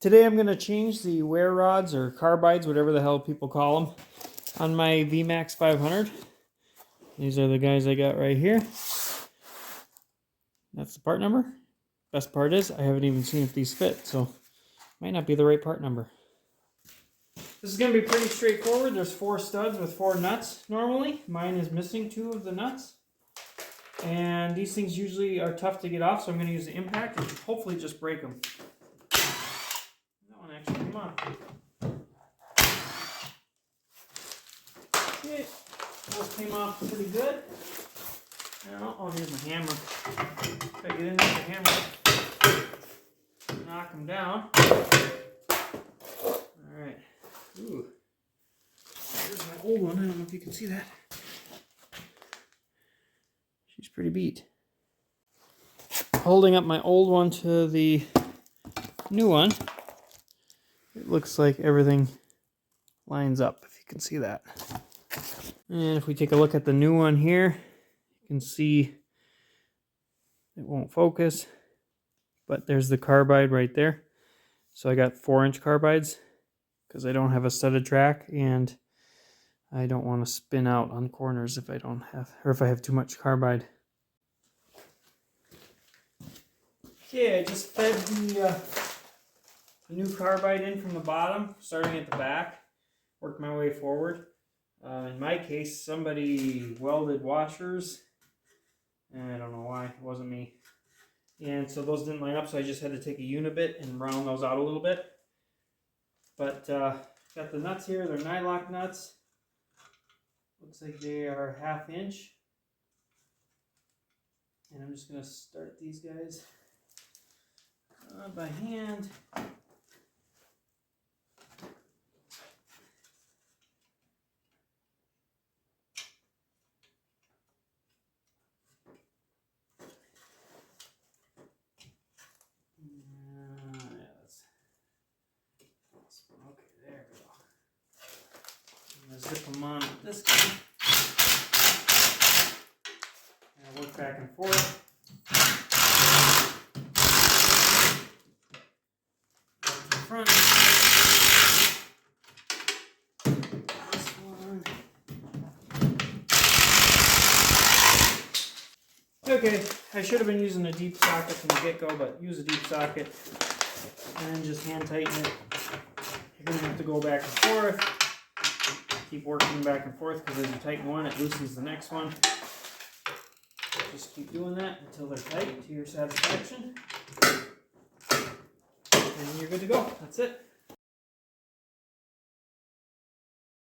Today I'm going to change the wear rods or carbides, whatever the hell people call them, on my Vmax 500. These are the guys I got right here. That's the part number. Best part is I haven't even seen if these fit, so might not be the right part number. This is going to be pretty straightforward. There's 4 studs with 4 nuts normally. Mine is missing 2 of the nuts. And these things usually are tough to get off, so I'm going to use the impact and hopefully just break them. That one actually came off. Okay, those came off pretty good. Now, oh, here's my hammer. If I get in there with the hammer, knock them down. Alright. Ooh. Here's my old one. I don't know if you can see that. She's pretty beat. Holding up my old one to the new one, it looks like everything lines up, if you can see that. And if we take a look at the new one here, you can see it won't focus, but there's the carbide right there. So I got 4-inch carbides because I don't have a studded track and I don't want to spin out on corners if I don't have, or if I have too much carbide. Okay, I just fed the new carbide in from the bottom, starting at the back, worked my way forward. In my case, somebody welded washers, and I don't know why, it wasn't me. And so those didn't line up, so I just had to take a unibit and round those out a little bit. But got the nuts here, they're nylock nuts. Looks like they are 1/2 inch. And I'm just going to start these guys by hand. Okay, there we go. I'm going to zip them on with this guy. And work back and forth. Front. This one. Okay, I should have been using a deep socket from the get-go, but use a deep socket and just hand tighten it. You're going to have to go back and forth. Keep working back and forth because as you tighten one, it loosens the next one. Just keep doing that until they're tight to your satisfaction. And you're good to go. That's it.